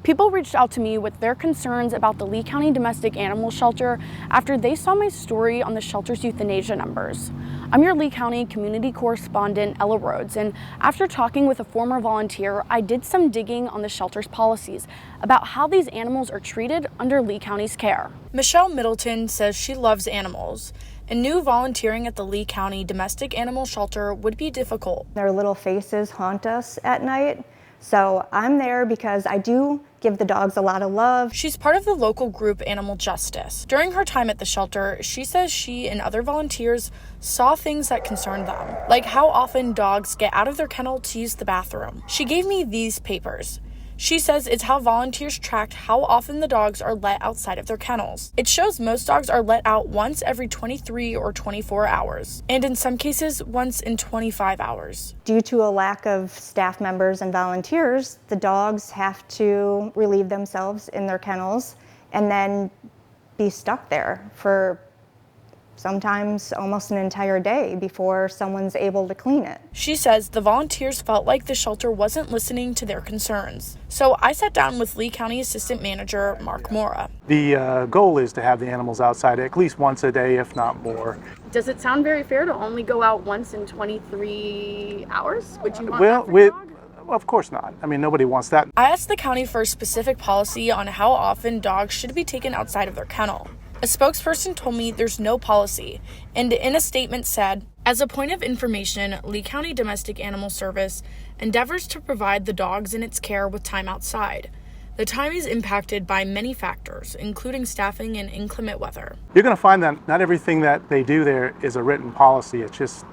People reached out to me with their concerns about the Lee County Domestic Animal Shelter after they saw my story on the shelter's euthanasia numbers. I'm your Lee County community correspondent, Ella Rhodes, and after talking with a former volunteer, I did some digging on the shelter's policies about how these animals are treated under Lee County's care. Michelle Middleton says she loves animals and knew volunteering at the Lee County Domestic Animal Shelter would be difficult. Their little faces haunt us at night. So I'm there because I do give the dogs a lot of love. She's part of the local group Animal Justice. During her time at the shelter, she says she and other volunteers saw things that concerned them, like how often dogs get out of their kennel to use the bathroom. She gave me these papers. She says it's how volunteers tracked how often the dogs are let outside of their kennels. It shows most dogs are let out once every 23 or 24 hours, and in some cases, once in 25 hours. Due to a lack of staff members and volunteers, the dogs have to relieve themselves in their kennels and then be stuck there for sometimes almost an entire day before someone's able to clean it. She says the volunteers felt like the shelter wasn't listening to their concerns. So I sat down with Lee County Assistant Manager Mark Mora. The goal is to have the animals outside at least once a day, if not more. Does it sound very fair to only go out once in 23 hours? Would you want Well, that for your dog? of course not. I mean, nobody wants that. I asked the county for a specific policy on how often dogs should be taken outside of their kennel. A spokesperson told me there's no policy, and in a statement said, as a point of information, Lee County Domestic Animal Service endeavors to provide the dogs in its care with time outside. The time is impacted by many factors, including staffing and inclement weather. You're going to find that not everything that they do there is a written policy. It's just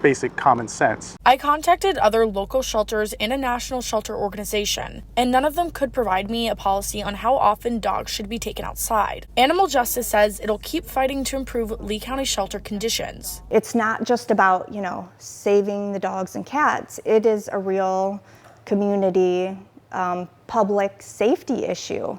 basic common sense. I contacted other local shelters and a national shelter organization, and none of them could provide me a policy on how often dogs should be taken outside. Animal Justice says it'll keep fighting to improve Lee County shelter conditions. It's not just about, saving the dogs and cats. It is a real community, public safety issue.